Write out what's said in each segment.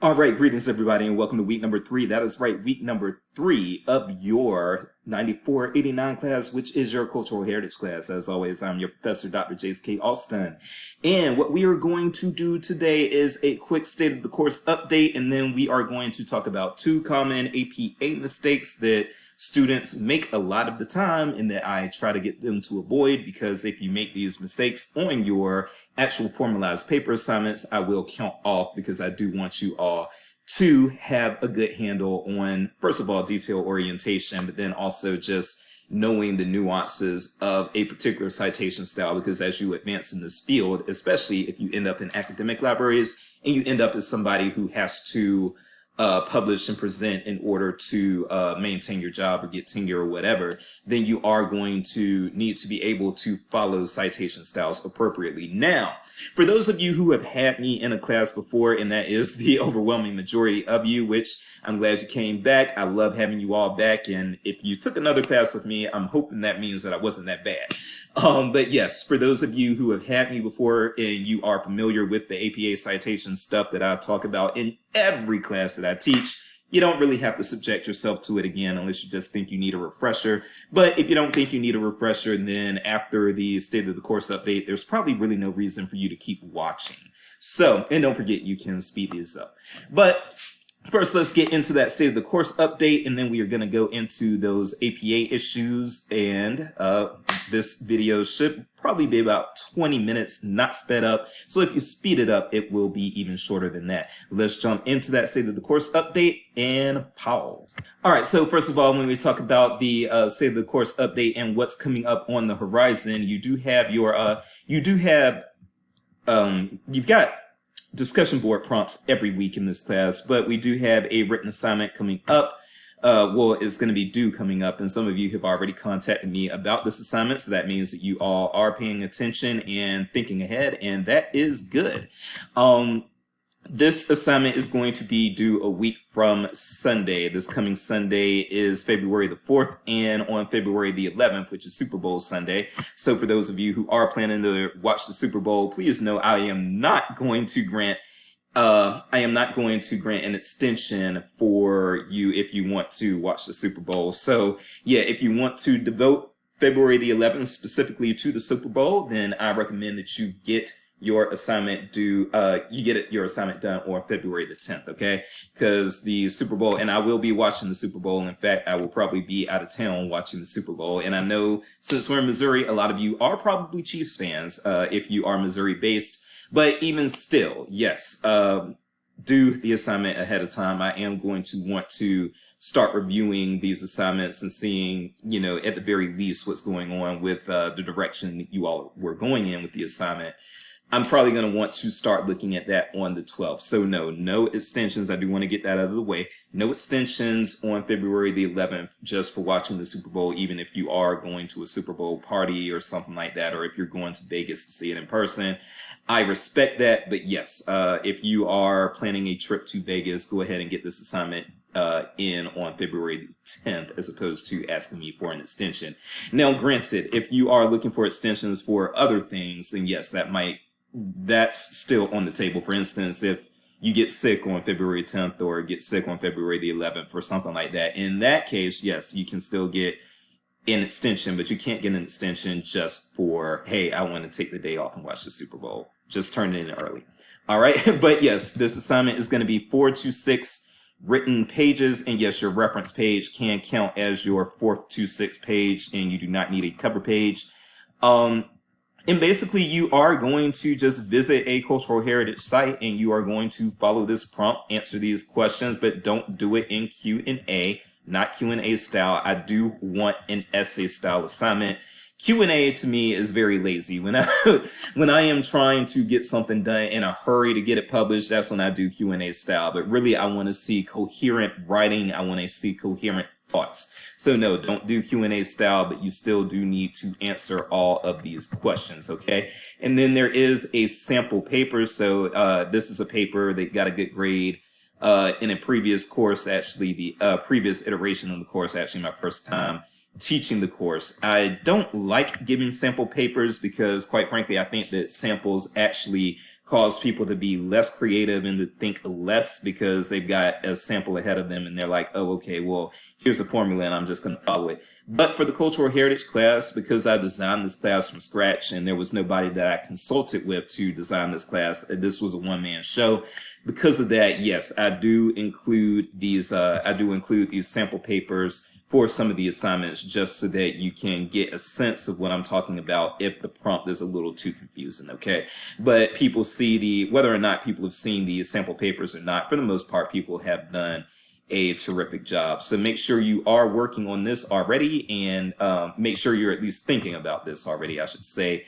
All right, greetings everybody, and welcome to week number 3. That is right, week number 3 of your 9489 class, which is your cultural heritage class. As always, I'm your professor, Dr. Jace K. Alston. And what we are going to do today is a quick state of the course update, and then we are going to talk about 2 common APA mistakes that students make a lot of the time and that I try to get them to avoid, because if you make these mistakes on your actual formalized paper assignments, I will count off, because I do want you all to have a good handle on, first of all, detail orientation, but then also just knowing the nuances of a particular citation style, because as you advance in this field, especially if you end up in academic libraries and you end up as somebody who has to publish and present in order to maintain your job or get tenure or whatever, then you are going to need to be able to follow citation styles appropriately. Now, for those of you who have had me in a class before, and that is the overwhelming majority of you, which I'm glad you came back. I love having you all back, and if you took another class with me, I'm hoping that means that I wasn't that bad. But yes, for those of you who have had me before and you are familiar with the APA citation stuff that I talk about in every class that I teach, you don't really have to subject yourself to it again unless you just think you need a refresher. But if you don't think you need a refresher, then after the state of the course update, there's probably really no reason for you to keep watching. So, and don't forget, you can speed these up. But first, let's get into that state of the course update, and then we are going to go into those APA issues. And this video should probably be about 20 minutes, not sped up. So if you speed it up, it will be even shorter than that. Let's jump into that state of the course update and pause. All right, so first of all, when we talk about the state of the course update and what's coming up on the horizon, you do have your, you've got discussion board prompts every week in this class, but we do have a written assignment coming up. Well, it's going to be due coming up, and some of you have already contacted me about this assignment, so that means that you all are paying attention and thinking ahead, and that is good. This assignment is going to be due a week from Sunday. This coming Sunday is February the 4th, and on February the 11th, which is Super Bowl Sunday. So for those of you who are planning to watch the Super Bowl, please know I am not going to grant an extension for you if you want to watch the Super Bowl. So yeah, if you want to devote February the 11th specifically to the Super Bowl, then I recommend that you get your assignment your assignment done on February the 10th, okay? Because the Super Bowl, and I will be watching the Super Bowl. In fact, I will probably be out of town watching the Super Bowl. And I know since we're in Missouri, a lot of you are probably Chiefs fans, if you are Missouri based. But even still, yes, do the assignment ahead of time. I am going to want to start reviewing these assignments and seeing, you know, at the very least what's going on with the direction that you all were going in with the assignment. I'm probably going to want to start looking at that on the 12th. So no extensions. I do want to get that out of the way. No extensions on February the 11th just for watching the Super Bowl, even if you are going to a Super Bowl party or something like that, or if you're going to Vegas to see it in person. I respect that, but yes, if you are planning a trip to Vegas, go ahead and get this assignment in on February 10th, as opposed to asking me for an extension. Now, granted, if you are looking for extensions for other things, then yes, that's still on the table. For instance, if you get sick on February 10th or get sick on February the 11th or something like that, in that case, yes, you can still get an extension, but you can't get an extension just for, hey, I want to take the day off and watch the Super Bowl. Just turn it in early. All right. But yes, this assignment is going to be 4 to 6 written pages. And yes, your reference page can count as your 4th to 6th page, and you do not need a cover page. And basically, you are going to just visit a cultural heritage site, and you are going to follow this prompt, answer these questions, but don't do it in Q&A, not Q&A style. I do want an essay style assignment. Q&A to me is very lazy. When I am trying to get something done in a hurry to get it published, that's when I do Q&A style. But really, I want to see coherent writing. I want to see coherent thoughts. So no, don't do Q&A style, but you still do need to answer all of these questions, okay? And then there is a sample paper. So this is a paper that got a good grade in a previous course, actually the previous iteration of the course, actually my first time teaching the course. I don't like giving sample papers because, quite frankly, I think that samples actually cause people to be less creative and to think less because they've got a sample ahead of them and they're like, oh, okay, well, here's a formula and I'm just going to follow it. But for the cultural heritage class, because I designed this class from scratch and there was nobody that I consulted with to design this class, this was a one-man show. Because of that, yes, I do include these sample papers for some of the assignments just so that you can get a sense of what I'm talking about if the prompt is a little too confusing, okay? But people see whether or not people have seen the sample papers or not, for the most part, people have done a terrific job. So make sure you are working on this already, and make sure you're at least thinking about this already, I should say.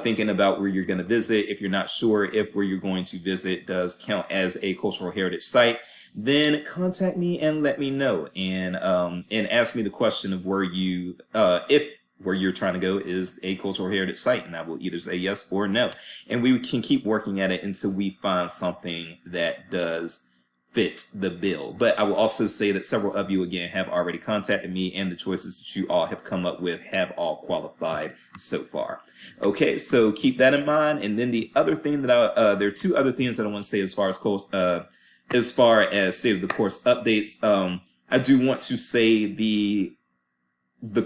Thinking about where you're going to visit. If you're not sure if where you're going to visit does count as a cultural heritage site, then contact me and let me know, and ask me the question of where you if where you're trying to go is a cultural heritage site, and I will either say yes or no, and we can keep working at it until we find something that does fit the bill. But I will also say that several of you again have already contacted me, and the choices that you all have come up with have all qualified so far. Okay, so keep that in mind. And then the other thing that there are two other things that I want to say as far as state of the course updates. I do want to say the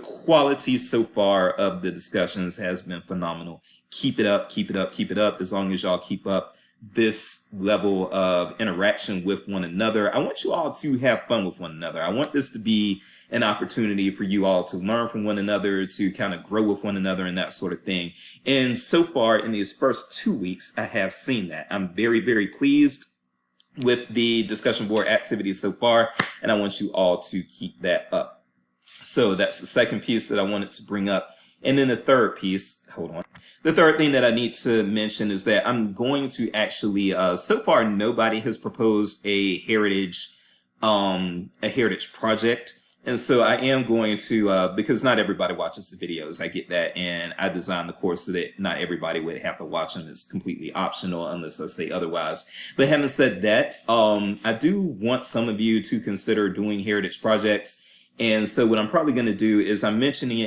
quality so far of the discussions has been phenomenal. Keep it up, keep it up, keep it up. As long as y'all keep up this level of interaction with one another, I want you all to have fun with one another. I want this to be an opportunity for you all to learn from one another, to kind of grow with one another and that sort of thing. And so far in these first 2 weeks, I have seen that. I'm very, very pleased with the discussion board activities so far, and I want you all to keep that up. So that's the second piece that I wanted to bring up. And then the third piece, hold on. The third thing that I need to mention is that I'm going to actually, so far nobody has proposed a heritage project. And so I am going to, because not everybody watches the videos, I get that. And I designed the course so that not everybody would have to watch them. It's completely optional unless I say otherwise. But having said that, I do want some of you to consider doing heritage projects. And so what I'm probably going to do is I'm mentioning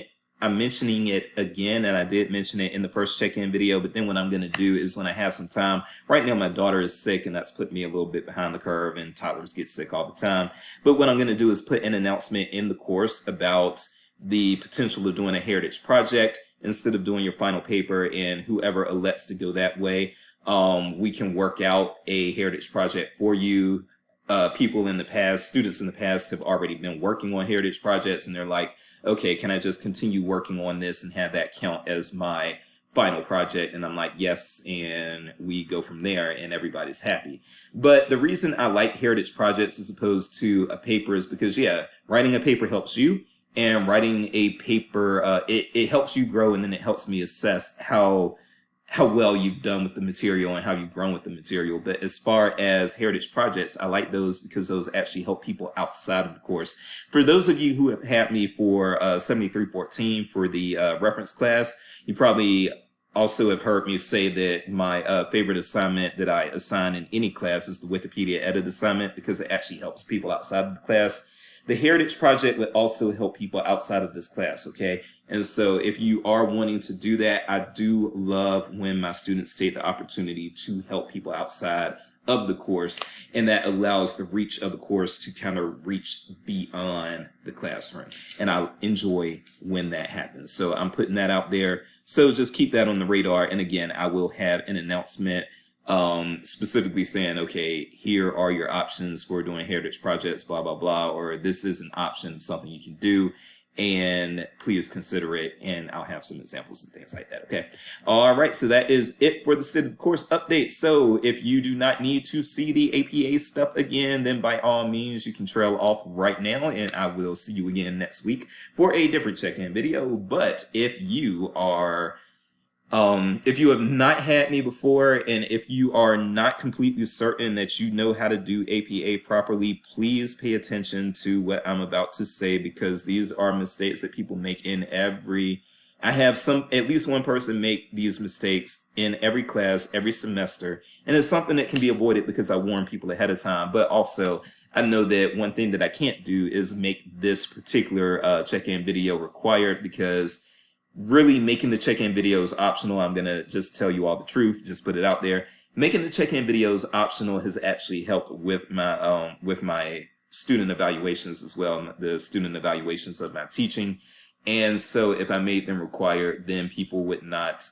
it again, and I did mention it in the first check-in video, but then what I'm going to do is when I have some time, right now my daughter is sick and that's put me a little bit behind the curve, and toddlers get sick all the time. But what I'm going to do is put an announcement in the course about the potential of doing a heritage project instead of doing your final paper, and whoever elects to go that way, we can work out a heritage project for you. People in the past, students in the past have already been working on heritage projects, and they're like, okay, can I just continue working on this and have that count as my final project? And I'm like, yes, and we go from there and everybody's happy. But the reason I like heritage projects as opposed to a paper is because, yeah, writing a paper helps you, and writing a paper, it helps you grow, and then it helps me assess how well you've done with the material and how you've grown with the material. But as far as heritage projects, I like those because those actually help people outside of the course. For those of you who have had me for 7314 for the reference class, you probably also have heard me say that my favorite assignment that I assign in any class is the Wikipedia edit assignment, because it actually helps people outside of the class. The heritage project would also help people outside of this class, okay? And so if you are wanting to do that, I do love when my students take the opportunity to help people outside of the course, and that allows the reach of the course to kind of reach beyond the classroom. And I enjoy when that happens. So I'm putting that out there. So just keep that on the radar. And again, I will have an announcement specifically saying, okay, here are your options for doing heritage projects, blah, blah, blah, or this is an option, something you can do, and please consider it. And I'll have some examples and things like that. Okay. All right. So that is it for the state of the course update. So if you do not need to see the APA stuff again, then by all means, you can trail off right now, and I will see you again next week for a different check-in video. But if you are if you have not had me before, and if you are not completely certain that you know how to do APA properly, please pay attention to what I'm about to say, because these are mistakes that people make in I have at least one person make these mistakes in every class, every semester, and it's something that can be avoided because I warn people ahead of time. But also, I know that one thing that I can't do is make this particular check-in video required, because really making the check-in videos optional. I'm going to just tell you all the truth, just put it out there. Making the check-in videos optional has actually helped with my student evaluations as well, the student evaluations of my teaching. And so if I made them required, then people would not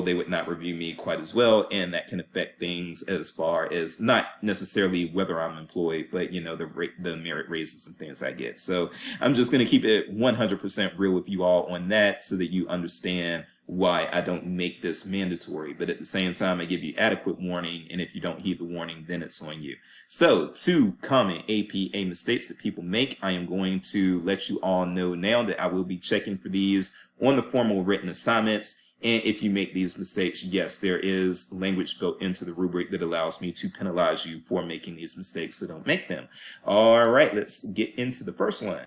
they would not review me quite as well, and that can affect things as far as not necessarily whether I'm employed, but the merit raises and things I get. So I'm just going to keep it 100% real with you all on that, so that you understand why I don't make this mandatory. But at the same time, I give you adequate warning, and if you don't heed the warning, then it's on you. So 2 common APA mistakes that people make. I am going to let you all know now that I will be checking for these on the formal written assignments. And if you make these mistakes, yes, there is language built into the rubric that allows me to penalize you for making these mistakes, so don't make them. All right, let's get into the first one.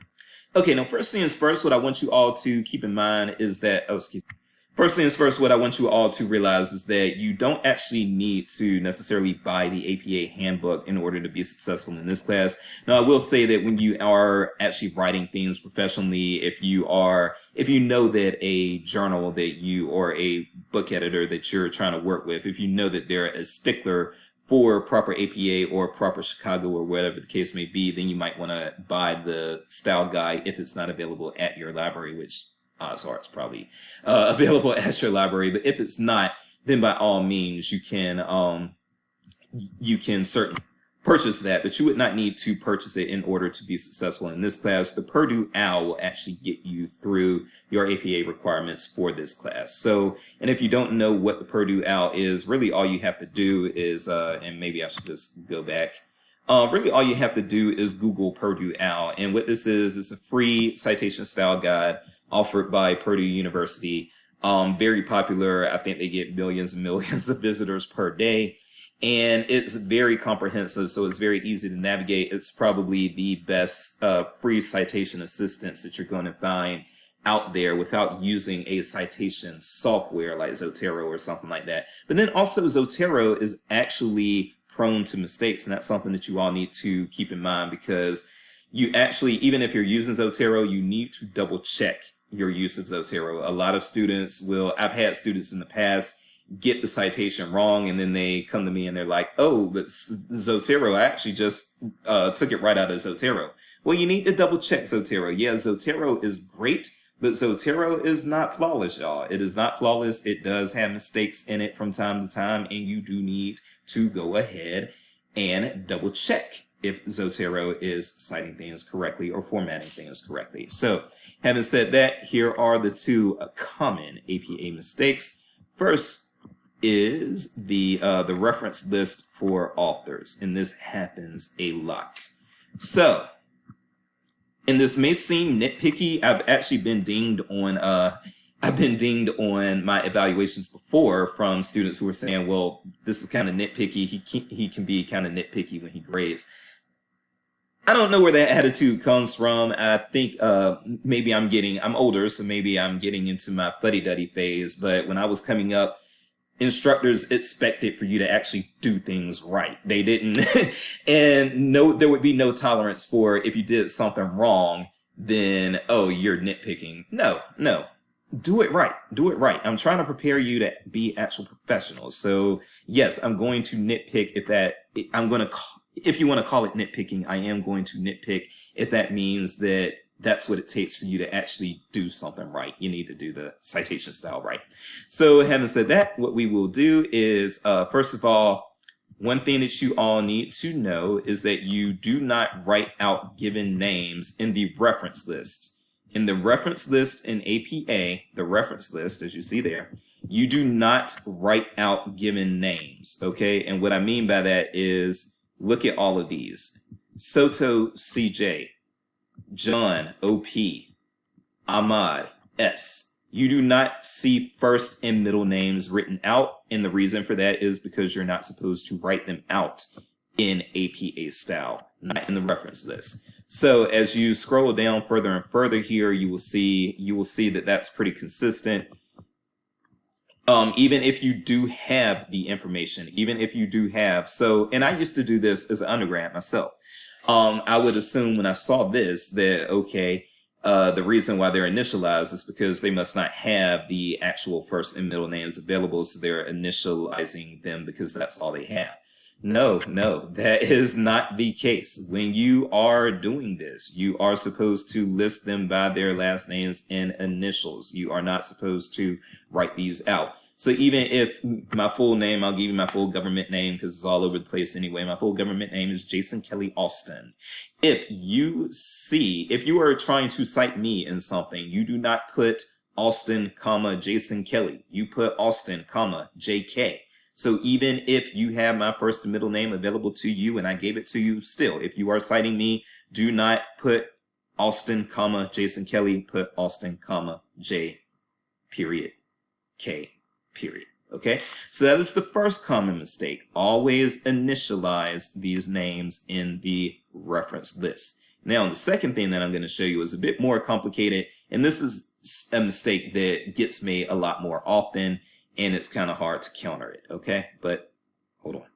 Okay, now first things first, what I want you all to keep in mind is that, first things first, what I want you all to realize is that you don't actually need to necessarily buy the APA handbook in order to be successful in this class. Now, I will say that when you are actually writing things professionally, if you know that a journal that you, or a book editor that you're trying to work with, if you know that they're a stickler for proper APA or proper Chicago or whatever the case may be, then you might want to buy the style guide if it's not available at your library, which odds are it's probably available at your library. But if it's not, then by all means you can certainly purchase that, but you would not need to purchase it in order to be successful in this class. The Purdue OWL will actually get you through your APA requirements for this class. So, and if you don't know what the Purdue OWL is, really all you have to do is, and maybe I should just go back. Really all you have to do is Google Purdue OWL. And what this is a free citation style guide offered by Purdue University. Very popular. I think they get millions and millions of visitors per day. And it's very comprehensive, so it's very easy to navigate. It's probably the best free citation assistance that you're going to find out there without using a citation software like Zotero or something like that. But then also Zotero is actually prone to mistakes, and that's something that you all need to keep in mind, because you actually, even if you're using Zotero, you need to double check your use of Zotero. A lot of students I've had students in the past get the citation wrong, and then they come to me and they're like, oh, but Zotero, I actually just took it right out of Zotero. Well, you need to double check Zotero. Yeah, Zotero is great, but Zotero is not flawless, y'all. It is not flawless. It does have mistakes in it from time to time, and you do need to go ahead and double check if Zotero is citing things correctly or formatting things correctly. So, having said that, here are the 2 common APA mistakes. First is the reference list for authors, and this happens a lot. So, and this may seem nitpicky, I've actually been dinged on my evaluations before from students who were saying, well, this is kind of nitpicky. He can be kind of nitpicky when he grades. I don't know where that attitude comes from. I think maybe I'm older, so maybe I'm getting into my fuddy-duddy phase. But when I was coming up, instructors expected for you to actually do things right. They didn't, and there would be no tolerance for if you did something wrong, then, oh, you're nitpicking. No. Do it right. Do it right. I'm trying to prepare you to be actual professionals. So yes, I'm going to nitpick if you want to call it nitpicking, I am going to nitpick if that means that that's what it takes for you to actually do something right. You need to do the citation style right. So having said that, what we will do is, first of all, one thing that you all need to know is that you do not write out given names in the reference list. In the reference list in APA, the reference list, as you see there, you do not write out given names, okay? And what I mean by that is, look at all of these. Soto, CJ. John, OP, Ahmad, S. You do not see first and middle names written out, and the reason for that is because you're not supposed to write them out in APA style, not in the reference list. So as you scroll down further and further here, you will see that that's pretty consistent. Even if you do have the information, and I used to do this as an undergrad myself. I would assume when I saw this that, okay, The reason why they're initialized is because they must not have the actual first and middle names available, so they're initializing them because that's all they have. No, that is not the case. When you are doing this, you are supposed to list them by their last names and initials. You are not supposed to write these out. So even if my full name, I'll give you my full government name because it's all over the place anyway. My full government name is Jason Kelly Austin. If you are trying to cite me in something, you do not put Austin, comma, Jason Kelly. You put Austin, comma, JK. So even if you have my first and middle name available to you and I gave it to you, still, if you are citing me, do not put Austin, comma, Jason Kelly, put Austin, comma, J, period, K, period. Okay, so that is the first common mistake. Always initialize these names in the reference list. Now, the second thing that I'm going to show you is a bit more complicated, and this is a mistake that gets made a lot more often, and it's kind of hard to counter it, okay? But hold on.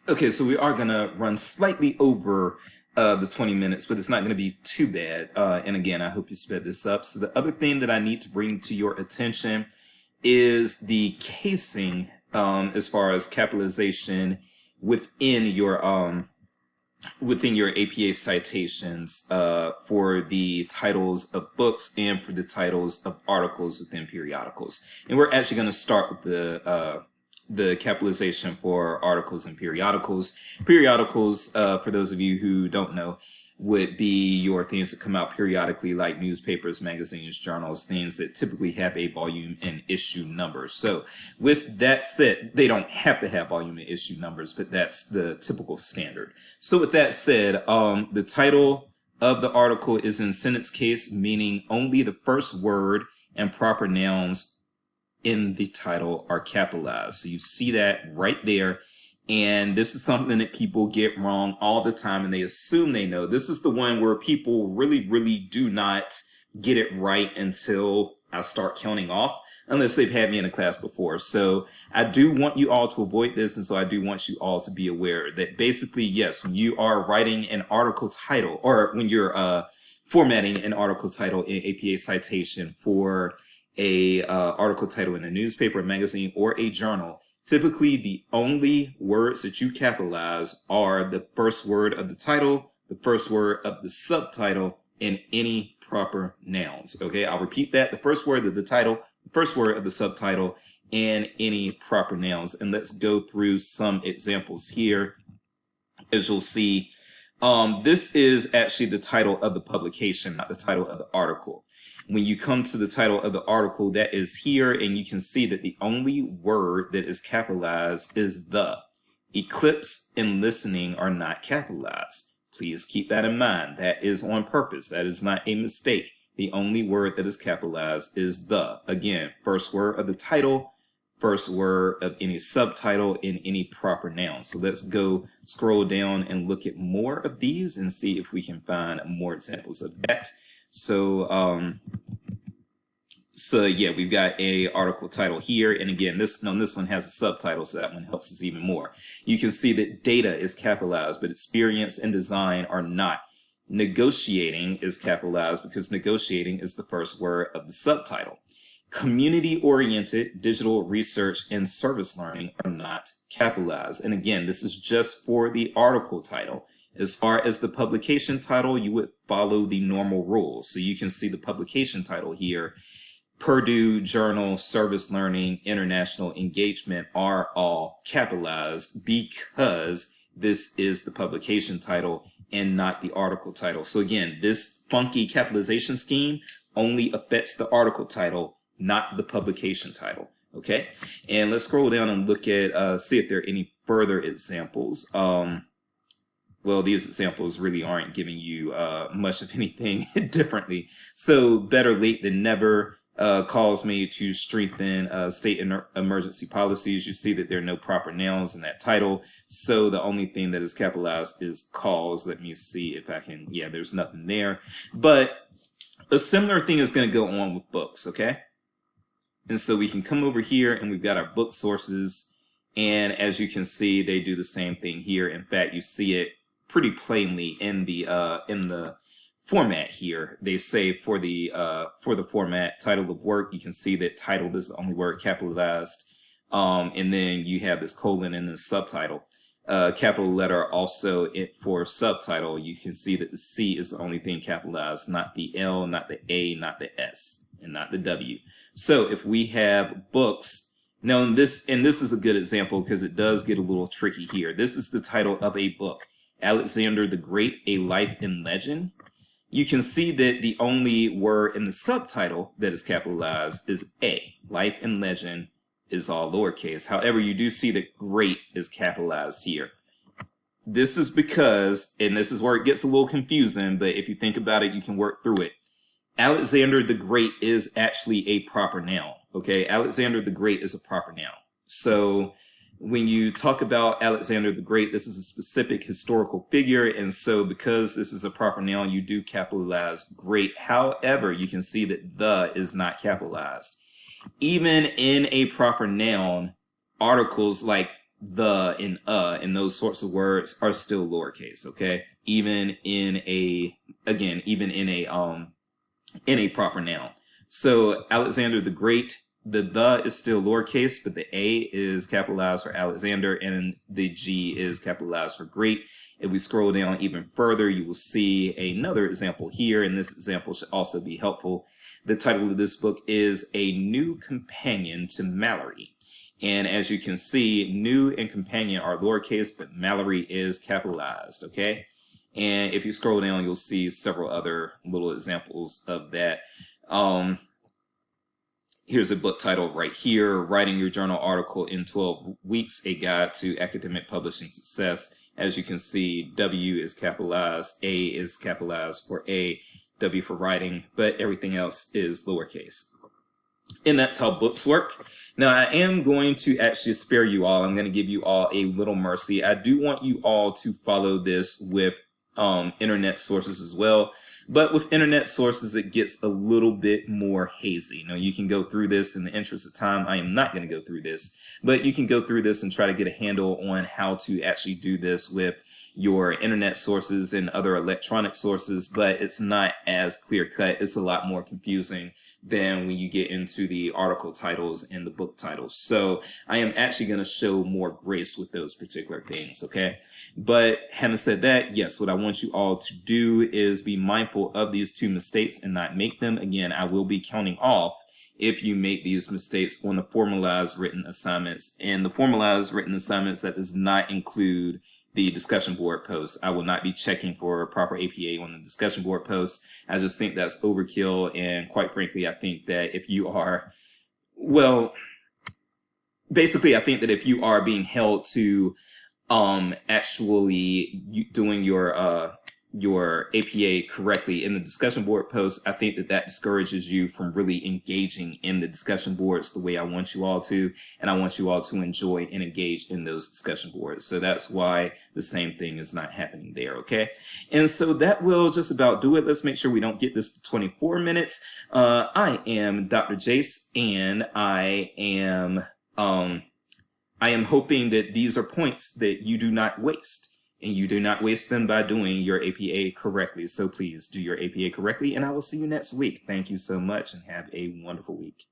Okay, so we are going to run slightly over the 20 minutes, but it's not going to be too bad. And again, I hope you sped this up. So the other thing that I need to bring to your attention is the casing as far as capitalization within your APA citations for the titles of books and for the titles of articles within periodicals. And we're actually going to start with the capitalization for articles and periodicals. Periodicals, for those of you who don't know, would be your things that come out periodically, like newspapers, magazines, journals, things that typically have a volume and issue number. So with that said, they don't have to have volume and issue numbers, but that's the typical standard. So with that said, the title of the article is in sentence case, meaning only the first word and proper nouns in the title are capitalized. So you see that right there. And this is something that people get wrong all the time, and they assume they know. This is the one where people really, really do not get it right until I start counting off, unless they've had me in a class before. So I do want you all to avoid this, and so I do want you all to be aware that basically, yes, when you are writing an article title, or when you're formatting an article title in APA citation for a article title in a newspaper, a magazine, or a journal, typically, the only words that you capitalize are the first word of the title, the first word of the subtitle, and any proper nouns. Okay, I'll repeat that. The first word of the title, the first word of the subtitle, and any proper nouns. And let's go through some examples here. As you'll see, this is actually the title of the publication, not the title of the article. When you come to the title of the article, that is here, and you can see that the only word that is capitalized is the. Eclipse and listening are not capitalized. Please keep that in mind. That is on purpose. That is not a mistake. The only word that is capitalized is the. Again, first word of the title, first word of any subtitle, and any proper noun. So let's go scroll down and look at more of these and see if we can find more examples of that. So yeah, we've got a article title here, and again, this one has a subtitle, so that one helps us even more. You can see that data is capitalized, but experience and design are not. Negotiating is capitalized because negotiating is the first word of the subtitle. Community-oriented digital research and service learning are not capitalized. And again, this is just for the article title. As far as the publication title, you would follow the normal rules. So you can see the publication title here. Purdue Journal, Service Learning, International Engagement are all capitalized because this is the publication title and not the article title. So again, this funky capitalization scheme only affects the article title, not the publication title. Okay, and let's scroll down and look at, see if there are any further examples. Well, these examples really aren't giving you much of anything differently. So better late than never calls me to strengthen state emergency policies. You see that there are no proper nouns in that title. So the only thing that is capitalized is calls. Let me see if I can, yeah, there's nothing there. But a similar thing is going to go on with books, okay? And so we can come over here and we've got our book sources. And as you can see, they do the same thing here. In fact, you see it pretty plainly in the format here. They say for the format title of work, you can see that titled is the only word capitalized, and then you have this colon and the subtitle. Capital letter also for subtitle, you can see that the C is the only thing capitalized, not the L, not the A, not the S, and not the W. So if we have books, now this is a good example because it does get a little tricky here. This is the title of a book, Alexander the Great, A Life and Legend. You can see that the only word in the subtitle that is capitalized is A. Life and Legend is all lowercase. However, you do see that great is capitalized here. This is because, and this is where it gets a little confusing, but if you think about it, you can work through it. Alexander the Great is actually a proper noun, okay? Alexander the Great is a proper noun. So when you talk about Alexander the Great, this is a specific historical figure, and so because this is a proper noun, you do capitalize great. However, you can see that the is not capitalized. Even in a proper noun, articles like the and those sorts of words are still lowercase, okay? Even in a proper noun. So Alexander the Great, the is still lowercase, but the A is capitalized for Alexander and the G is capitalized for great. If we scroll down even further, you will see another example here, and this example should also be helpful. The title of this book is A New Companion to Mallory. And as you can see, new and companion are lowercase, but Mallory is capitalized, okay? And if you scroll down, you'll see several other little examples of that. Here's a book title right here, Writing Your Journal Article in 12 Weeks, A Guide to Academic Publishing Success. As you can see, W is capitalized, A is capitalized for A, W for writing, but everything else is lowercase. And that's how books work. Now, I am going to actually spare you all. I'm going to give you all a little mercy. I do want you all to follow this with internet sources as well. But with internet sources, it gets a little bit more hazy. Now, you can go through this in the interest of time. I am not going to go through this, but you can go through this and try to get a handle on how to actually do this with your internet sources and other electronic sources, but it's not as clear cut. It's a lot more confusing than when you get into the article titles and the book titles. So I am actually going to show more grace with those particular things, okay? But having said that, yes, what I want you all to do is be mindful of these two mistakes and not make them. Again, I will be counting off if you make these mistakes on the formalized written assignments. And the formalized written assignments, that does not include the discussion board posts. I will not be checking for proper APA on the discussion board posts. I just think that's overkill. And quite frankly, I think that if you are, well, basically, I think that if you are being held to actually doing your APA correctly in the discussion board posts, I think that that discourages you from really engaging in the discussion boards the way I want you all to, and I want you all to enjoy and engage in those discussion boards. So that's why the same thing is not happening there, okay? And so that will just about do it. Let's make sure we don't get this to 24 minutes. I am Dr. Jace, and I am hoping that these are points that you do not waste. And you do not waste them by doing your APA correctly. So please do your APA correctly, and I will see you next week. Thank you so much, and have a wonderful week.